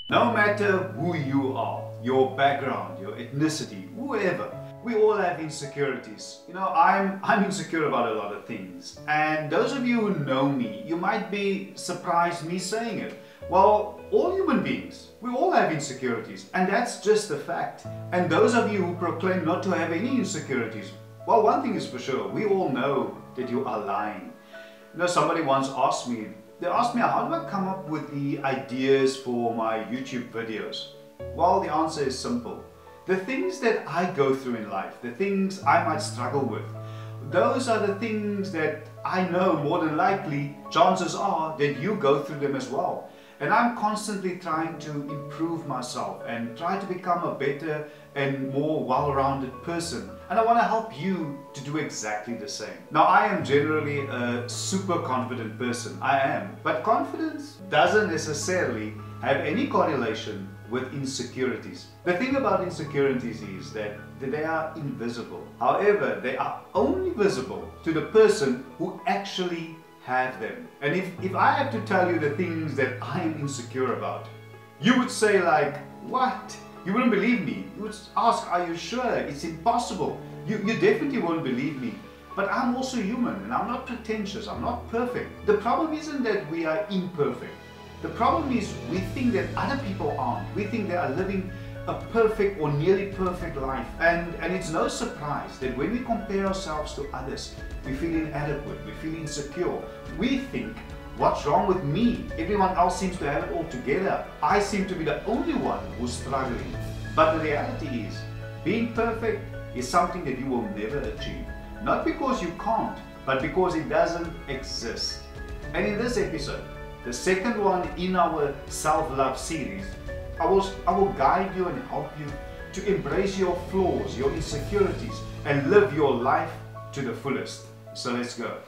No matter who you are, your background, your ethnicity, whoever, we all have insecurities. You know, I'm insecure about a lot of things. And those of you who know me, you might be surprised me saying it. Well, all human beings, we all have insecurities, and that's just a fact. And those of you who proclaim not to have any insecurities, well, one thing is for sure, we all know that you are lying. You know, somebody once asked me, how do I come up with the ideas for my YouTube videos? Well, the answer is simple. The things that I go through in life, the things I might struggle with, those are the things that I know more than likely, chances are that you go through them as well. And I'm constantly trying to improve myself and try to become a better and more well-rounded person. And I want to help you to do exactly the same. Now, I am generally a super confident person. I am. But confidence doesn't necessarily have any correlation with insecurities. The thing about insecurities is that they are invisible. However, they are only visible to the person who actually have them. And if I had to tell you the things that I am insecure about, you would say like, what? You wouldn't believe me. You would ask, are you sure? It's impossible. You definitely won't believe me. But I'm also human and I'm not pretentious. I'm not perfect. The problem isn't that we are imperfect. The problem is we think that other people aren't. We think they are living a perfect or nearly perfect life. And it's no surprise that when we compare ourselves to others, we feel inadequate, we feel insecure. We think, what's wrong with me? Everyone else seems to have it all together. I seem to be the only one who's struggling. But the reality is, being perfect is something that you will never achieve. Not because you can't, but because it doesn't exist. And in this episode, the second one in our self-love series, I will guide you and help you to embrace your flaws, your insecurities, and live your life to the fullest. So let's go.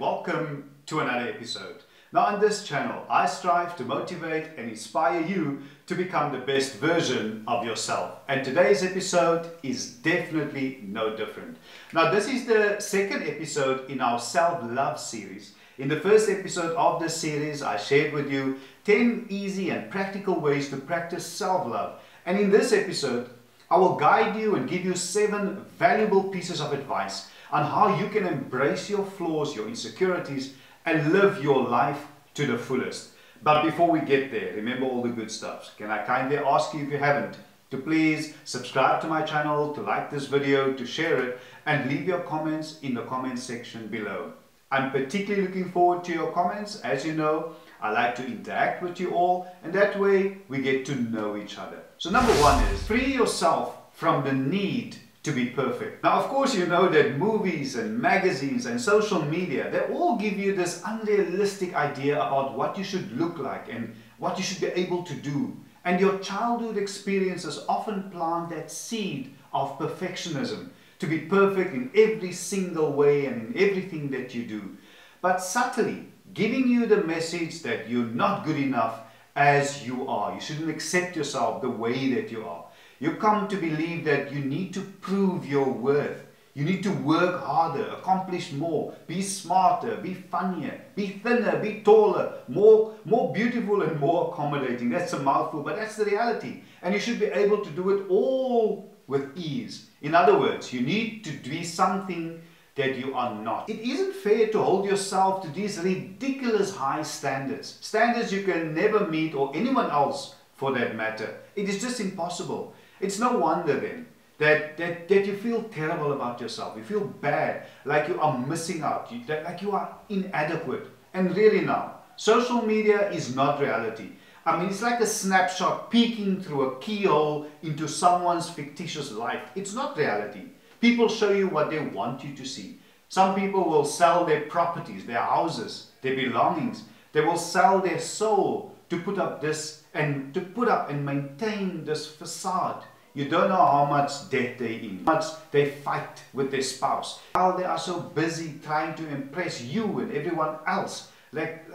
Welcome to another episode. Now on this channel, I strive to motivate and inspire you to become the best version of yourself. And today's episode is definitely no different. Now this is the second episode in our self-love series. In the first episode of this series, I shared with you 10 easy and practical ways to practice self-love. And in this episode, I will guide you and give you 7 valuable pieces of advice on how you can embrace your flaws, your insecurities, and live your life to the fullest. But before we get there, remember all the good stuff. Can I kindly ask you, if you haven't, to please subscribe to my channel, to like this video, to share it, and leave your comments in the comment section below. I'm particularly looking forward to your comments. As you know, I like to interact with you all, and that way we get to know each other. So number 1 is free yourself from the need to be perfect. Now, of course, you know that movies and magazines and social media, they all give you this unrealistic idea about what you should look like and what you should be able to do. And your childhood experiences often plant that seed of perfectionism, to be perfect in every single way and in everything that you do. But subtly giving you the message that you're not good enough as you are. You shouldn't accept yourself the way that you are. You come to believe that you need to prove your worth. You need to work harder, accomplish more, be smarter, be funnier, be thinner, be taller, more beautiful and more accommodating. That's a mouthful, but that's the reality. And you should be able to do it all with ease. In other words, you need to be something that you are not. It isn't fair to hold yourself to these ridiculous high standards. Standards you can never meet, or anyone else for that matter. It is just impossible. It's no wonder then that you feel terrible about yourself. You feel bad, like you are missing out, like you are inadequate. And really now, social media is not reality. I mean, it's like a snapshot peeking through a keyhole into someone's fictitious life. It's not reality. People show you what they want you to see. Some people will sell their properties, their houses, their belongings. They will sell their soul to put up and maintain this facade. You don't know how much debt they're in, how much they fight with their spouse, how they are so busy trying to impress you and everyone else. Like,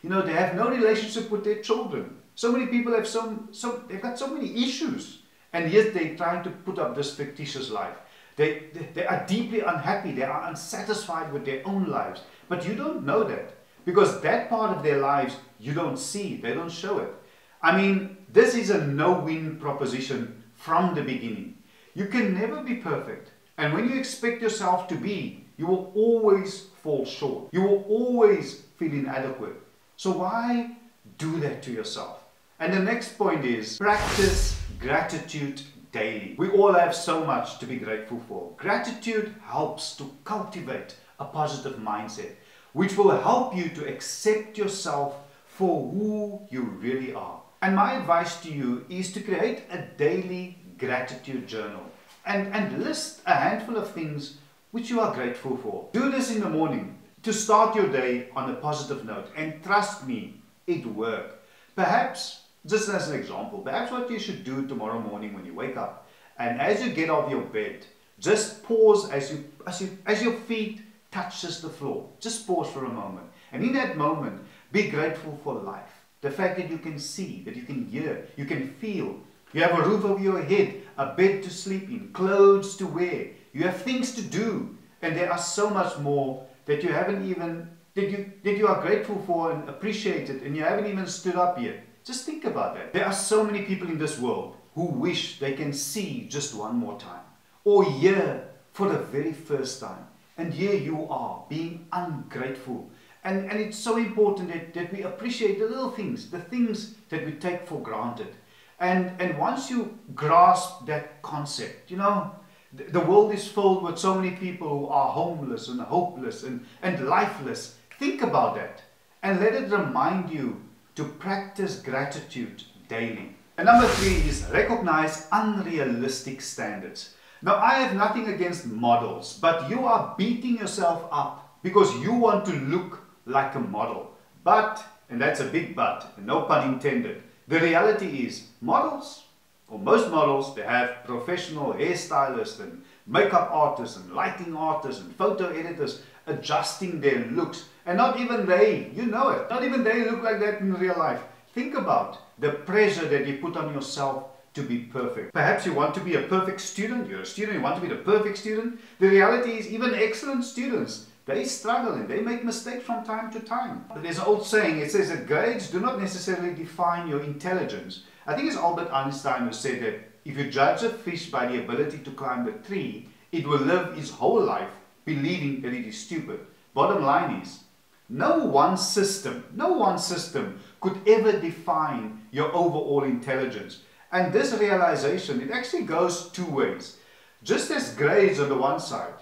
you know, they have no relationship with their children. So many people have they've got so many issues, and yet they're trying to put up this fictitious life. They are deeply unhappy. They are unsatisfied with their own lives. But you don't know that, because that part of their lives you don't see. They don't show it. I mean, this is a no-win proposition from the beginning. You can never be perfect. And when you expect yourself to be, you will always fall short. You will always feel inadequate. So why do that to yourself? And the next point is practice gratitude daily. We all have so much to be grateful for. Gratitude helps to cultivate a positive mindset, which will help you to accept yourself for who you really are. And my advice to you is to create a daily gratitude journal and list a handful of things which you are grateful for. Do this in the morning to start your day on a positive note, and trust me, it works. Perhaps, just as an example, perhaps what you should do tomorrow morning when you wake up, and as you get off your bed, just pause as your feet touches the floor. Just pause for a moment, and in that moment, be grateful for life. The fact that you can see, that you can hear, you can feel. You have a roof over your head, a bed to sleep in, clothes to wear. You have things to do, and there are so much more that you haven't even, that you are grateful for and appreciated, and you haven't even stood up yet. Just think about that. There are so many people in this world who wish they can see just one more time, or hear for the very first time. And here you are, being ungrateful. And it's so important that we appreciate the little things, the things that we take for granted. And once you grasp that concept, you know, the world is filled with so many people who are homeless and hopeless and lifeless. Think about that and let it remind you to practice gratitude daily. And number 3 is recognize unrealistic standards. Now, I have nothing against models, but you are beating yourself up because you want to look like a model. But, and that's a big but, no pun intended, the reality is models, or most models, they have professional hairstylists and makeup artists and lighting artists and photo editors adjusting their looks. And not even they, you know it, not even they look like that in real life. Think about the pressure that you put on yourself to be perfect. Perhaps you want to be a perfect student, you're a student, you want to be the perfect student. The reality is even excellent students, they struggle and they make mistakes from time to time. But there's an old saying, it says that grades do not necessarily define your intelligence. I think it's Albert Einstein who said that if you judge a fish by the ability to climb a tree, it will live its whole life believing that it is stupid. Bottom line is, no one system could ever define your overall intelligence. And this realization, it actually goes two ways. Just as grades on the one side,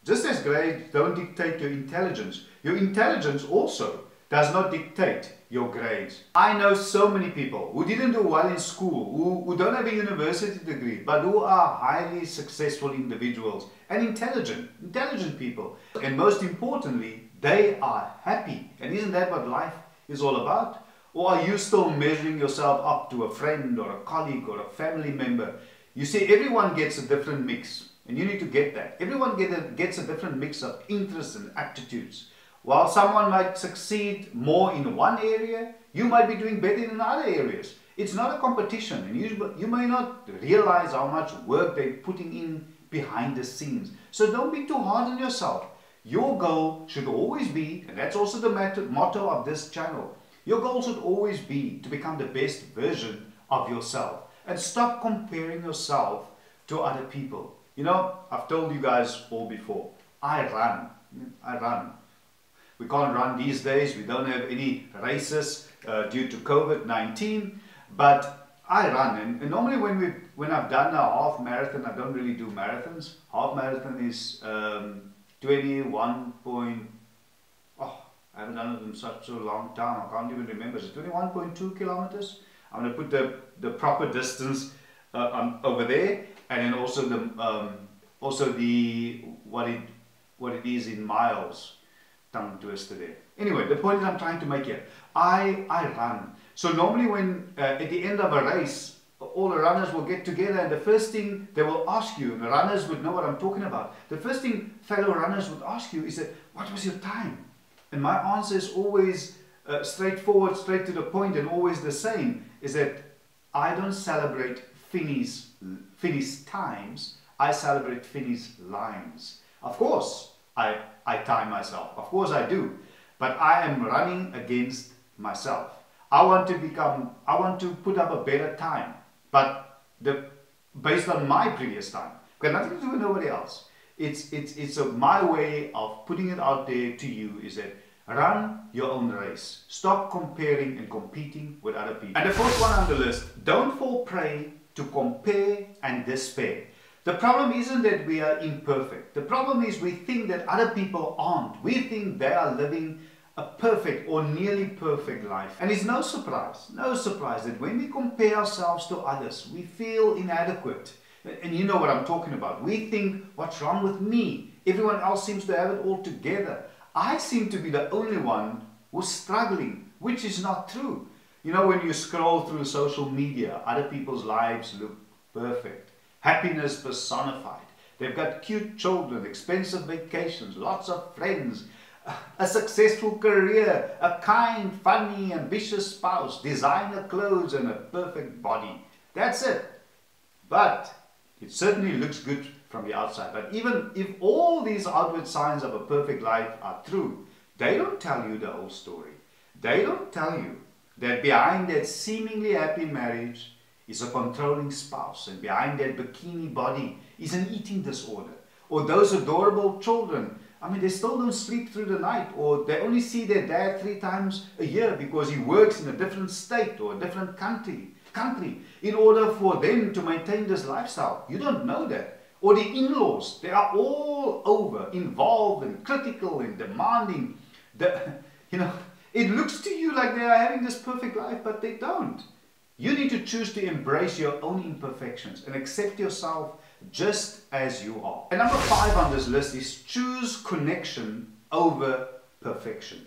just as grades don't dictate your intelligence also does not dictate your grades. I know so many people who didn't do well in school, who don't have a university degree, but who are highly successful individuals and intelligent people. And most importantly, they are happy. And isn't that what life is all about? Or are you still measuring yourself up to a friend or a colleague or a family member? You see, everyone gets a different mix, and you need to get that. Everyone gets a different mix of interests and attitudes. While someone might succeed more in one area, you might be doing better in other areas. It's not a competition, and you may not realize how much work they're putting in behind the scenes. So don't be too hard on yourself. Your goal should always be, and that's also the motto of this channel, your goal should always be to become the best version of yourself and stop comparing yourself to other people. You know, I've told you guys all before, I run. We can't run these days. We don't have any races due to COVID-19, but I run. And normally when I've done a half marathon, I don't really do marathons. Half marathon is 21 point, I haven't done it in such a long time, I can't even remember. Is it 21.2 kilometers? I'm going to put the proper distance over there, and then also what it is in miles. Tongue twister there. Anyway, the point that I'm trying to make here, I run. So normally when at the end of a race, all the runners will get together, and the first thing they will ask you, and the runners would know what I'm talking about, the first thing fellow runners would ask you is that, what was your time? And my answer is always straightforward, straight to the point, and always the same, is that I don't celebrate finished times, I celebrate finish lines. Of course, I time myself. Of course I do. But I am running against myself. I want to put up a better time. But based on my previous time. Got nothing to do with nobody else. It's my way of putting it out there to you is that run your own race. Stop comparing and competing with other people. And the fourth one on the list, don't fall prey to compare and despair. The problem isn't that we are imperfect. The problem is we think that other people aren't. We think they are living a perfect or nearly perfect life. And it's no surprise that when we compare ourselves to others, we feel inadequate. And you know what I'm talking about. We think, what's wrong with me? Everyone else seems to have it all together. I seem to be the only one who's struggling, which is not true. You know, when you scroll through social media, other people's lives look perfect. Happiness personified. They've got cute children, expensive vacations, lots of friends, a successful career, a kind, funny, ambitious spouse, designer clothes, and a perfect body. That's it. But it certainly looks good from the outside. But even if all these outward signs of a perfect life are true, they don't tell you the whole story. They don't tell you that behind that seemingly happy marriage is a controlling spouse, and behind that bikini body is an eating disorder. Or those adorable children, I mean, they still don't sleep through the night, or they only see their dad 3 times a year because he works in a different state or a different country in order for them to maintain this lifestyle. You don't know that. Or the in-laws, they are all over, involved and critical and demanding. It looks to you like they are having this perfect life, but they don't. You need to choose to embrace your own imperfections and accept yourself just as you are. And number 5 on this list is choose connection over perfection.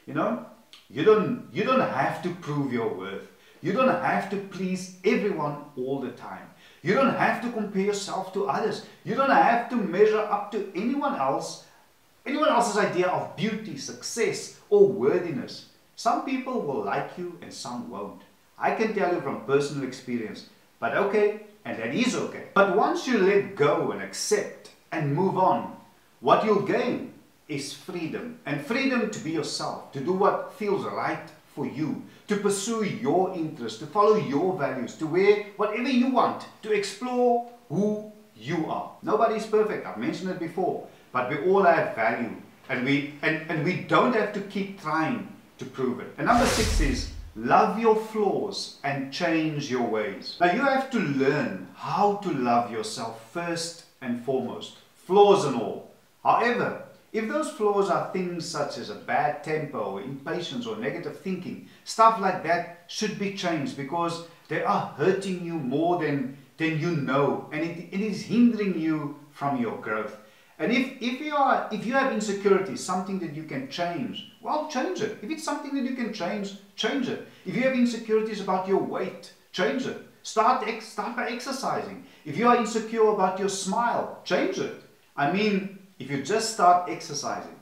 You know, you don't have to prove your worth. You don't have to please everyone all the time. You don't have to compare yourself to others. You don't have to measure up to anyone else's idea of beauty, success, or worthiness. Some people will like you and some won't. I can tell you from personal experience, but okay, and that is okay. But once you let go and accept and move on, what you'll gain is freedom. And freedom to be yourself, to do what feels right for you, to pursue your interests, to follow your values, to wear whatever you want, to explore who you are. Nobody's perfect, I've mentioned it before, but we all have value, and we don't have to keep trying to prove it. And number 6 is love your flaws and change your ways. Now you have to learn how to love yourself first and foremost, flaws and all. However, if those flaws are things such as a bad temper or impatience or negative thinking, stuff like that should be changed because they are hurting you more than you know, and it is hindering you from your growth. And if you have insecurities, something that you can change, well, change it. If it's something that you can change, change it. If you have insecurities about your weight, change it. Start by exercising. If you are insecure about your smile, change it. I mean, if you just start exercising,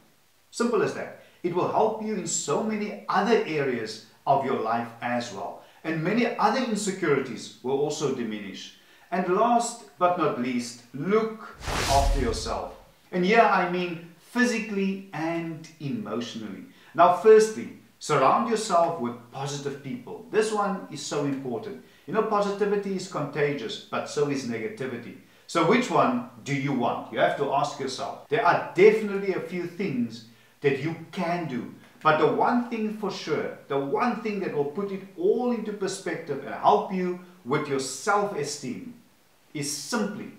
simple as that, it will help you in so many other areas of your life as well. And many other insecurities will also diminish. And last but not least, look after yourself. And here I mean physically and emotionally. Now firstly, surround yourself with positive people. This one is so important. You know, positivity is contagious, but so is negativity. So which one do you want? You have to ask yourself. There are definitely a few things that you can do. But the one thing for sure, the one thing that will put it all into perspective and help you with your self-esteem is simply,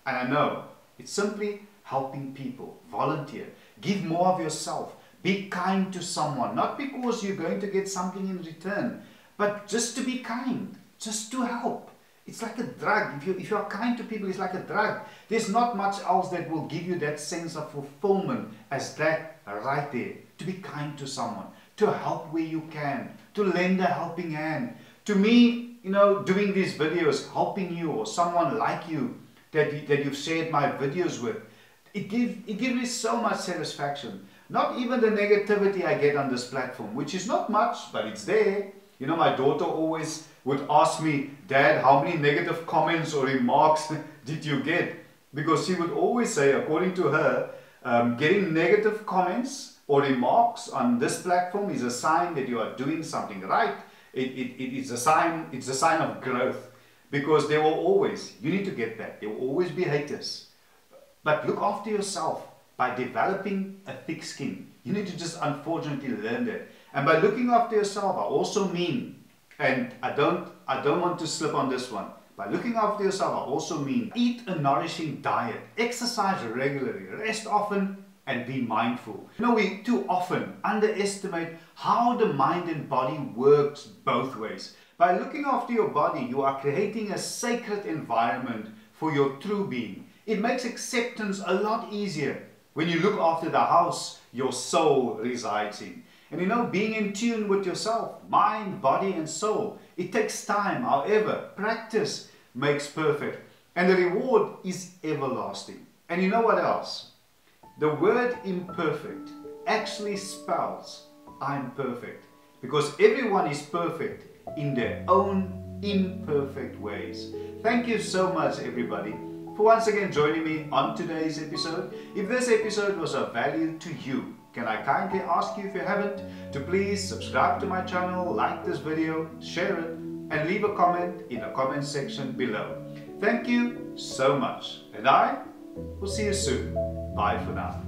and I know, it's simply helping people. Volunteer. Give more of yourself. Be kind to someone. Not because you're going to get something in return, but just to be kind. Just to help. It's like a drug. If you are kind to people, it's like a drug. There's not much else that will give you that sense of fulfillment as that right there. To be kind to someone. To help where you can. To lend a helping hand. To me, you know, doing these videos, helping you or someone like you that you've shared my videos with, it gives me so much satisfaction. Not even the negativity I get on this platform, which is not much, but it's there. You know, my daughter always would ask me, Dad, how many negative comments or remarks did you get? because she would always say, according to her, getting negative comments or remarks on this platform is a sign that you are doing something right. It's a sign of growth, because there will always, you need to get that, there will always be haters. But look after yourself by developing a thick skin. You need to just unfortunately learn that. And by looking after yourself, I also mean, and I don't want to slip on this one, by looking after yourself, I also mean eat a nourishing diet, exercise regularly, rest often, and be mindful. You know, we too often underestimate how the mind and body works both ways. By looking after your body, you are creating a sacred environment for your true being. It makes acceptance a lot easier when you look after the house your soul resides in. And you know, being in tune with yourself, mind, body and soul, it takes time. However, practice makes perfect. And the reward is everlasting. And you know what else? The word imperfect actually spells I'm perfect. Because everyone is perfect in their own imperfect ways. Thank you so much, everybody, for once again joining me on today's episode. If this episode was of value to you, can I kindly ask you, if you haven't, to please subscribe to my channel, like this video, share it, and leave a comment in the comment section below. Thank you so much, and I will see you soon. Bye for now.